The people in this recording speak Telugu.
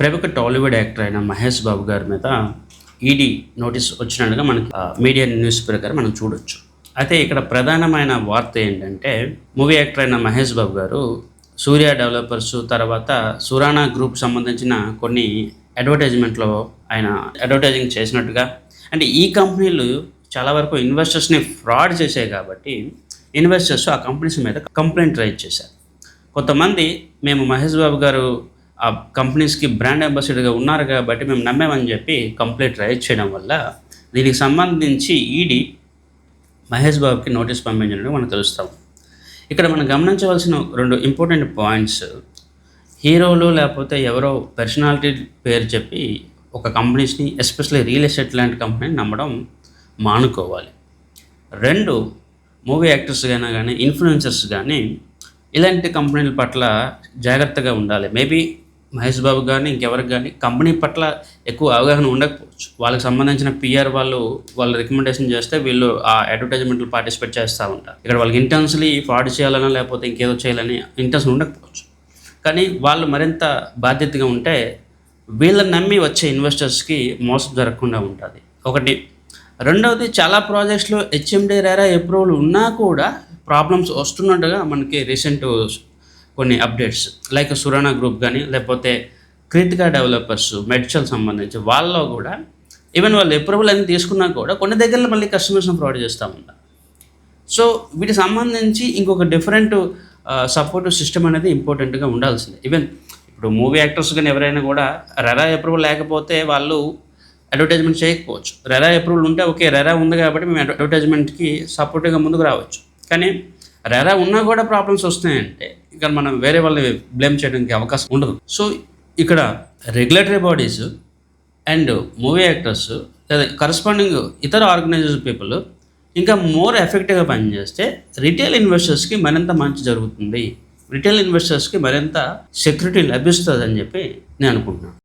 ప్రముఖ టాలీవుడ్ యాక్టర్ అయిన మహేష్ బాబు గారి మీద ఈడీ నోటీస్ వచ్చినట్టుగా మనకి మీడియా న్యూస్ ప్రకారం మనం చూడొచ్చు. అయితే ఇక్కడ ప్రధానమైన వార్త ఏంటంటే, మూవీ యాక్టర్ అయిన మహేష్ బాబు గారు సూర్య డెవలపర్స్ తర్వాత సురానా గ్రూప్ సంబంధించిన కొన్ని అడ్వర్టైజ్మెంట్లో ఆయన అడ్వర్టైజింగ్ చేసినట్టుగా, అంటే ఈ కంపెనీలు చాలా వరకు ఇన్వెస్టర్స్ని ఫ్రాడ్ చేశాయి కాబట్టి ఇన్వెస్టర్స్ ఆ కంపెనీస్ మీద కంప్లైంట్ రైజ్ చేశారు. కొంతమంది మేము మహేష్ బాబు గారు ఆ కంపెనీస్కి బ్రాండ్ అంబాసిడర్గా ఉన్నారు కాబట్టి మేము నమ్మామని చెప్పి కంప్లైంట్ రైజ్ చేయడం వల్ల దీనికి సంబంధించి ఈడీ మహేష్ బాబుకి నోటీస్ పంపించినట్టు మనకు తెలుస్తాం. ఇక్కడ మనం గమనించవలసిన రెండు ఇంపార్టెంట్ పాయింట్స్, హీరోలు లేకపోతే ఎవరో పర్సనాలిటీ పేరు చెప్పి ఒక కంపెనీస్ని ఎస్పెషల్లీ రియల్ ఎస్టేట్ లాంటి కంపెనీని నమ్మడం మానుకోవాలి. రెండు, మూవీ యాక్టర్స్ కానీ ఇన్ఫ్లుయెన్సర్స్ కానీ ఇలాంటి కంపెనీల పట్ల జాగ్రత్తగా ఉండాలి. మేబీ మహేష్ బాబు కానీ ఇంకెవరికి కానీ కంపెనీ పట్ల ఎక్కువ అవగాహన ఉండకపోవచ్చు. వాళ్ళకి సంబంధించిన పిఆర్ వాళ్ళు రికమెండేషన్ చేస్తే వీళ్ళు ఆ అడ్వర్టైజ్మెంట్లు పార్టిసిపేట్ చేస్తూ ఉంటారు. ఇక్కడ వాళ్ళకి ఇంటెన్స్లీ ఫ్రాడ్ చేయాలన్నా లేకపోతే ఇంకేదో చేయాలని ఇంటెన్షన్ ఉండకపోవచ్చు. కానీ వాళ్ళు మరింత బాధ్యతగా ఉంటే వీళ్ళని నమ్మి వచ్చే ఇన్వెస్టర్స్కి మోసం జరగకుండా ఉంటుంది ఒకటి. రెండవది, చాలా ప్రాజెక్ట్స్లో హెచ్ఎండి రెరా అప్రూవల్ ఉన్నా కూడా ప్రాబ్లమ్స్ వస్తున్నట్టుగా మనకి రీసెంట్ కొన్ని అప్డేట్స్, లైక్ సురానా గ్రూప్ కానీ లేకపోతే కృతికా డెవలపర్స్ మెడ్చల్ సంబంధించి వాళ్ళలో కూడా ఈవెన్ వాళ్ళు అప్రూవల్ అని తీసుకున్నా కూడా కొన్ని దగ్గరలో మళ్ళీ కస్టమర్స్ని ఫ్రాడ్ చేస్తూ ఉంటారు. సో వీటికి సంబంధించి ఇంకొక డిఫరెంట్ సపోర్టివ్ సిస్టమ్ అనేది ఇంపార్టెంట్గా ఉండాల్సిందే. ఈవెన్ ఇప్పుడు మూవీ యాక్టర్స్ కానీ ఎవరైనా కూడా రెరా అప్రూవల్ లేకపోతే వాళ్ళు అడ్వర్టైజ్మెంట్ చేయకపోవచ్చు. రెరా అప్రూవల్ ఉంటే ఓకే, రెరా ఉంది కాబట్టి మేము అడ్వర్టైజ్మెంట్కి సపోర్టివ్గా ముందుకు రావచ్చు. కానీ రెరా ఉన్నా కూడా ప్రాబ్లమ్స్ వస్తున్నాయంటే ఇక్కడ మనం వేరే వాళ్ళని బ్లేమ్ చేయడానికి అవకాశం ఉండదు. సో ఇక్కడ regulatory bodies and movie actors లేదా కరస్పాండింగ్ ఇతర ఆర్గనైజేషన్ పీపుల్ ఇంకా మోర్ ఎఫెక్టివ్గా పనిచేస్తే రిటైల్ ఇన్వెస్టర్స్కి మరింత మంచి జరుగుతుంది, రిటైల్ ఇన్వెస్టర్స్కి మరింత సెక్యూరిటీ లభిస్తుంది అని చెప్పి నేను అనుకుంటున్నాను.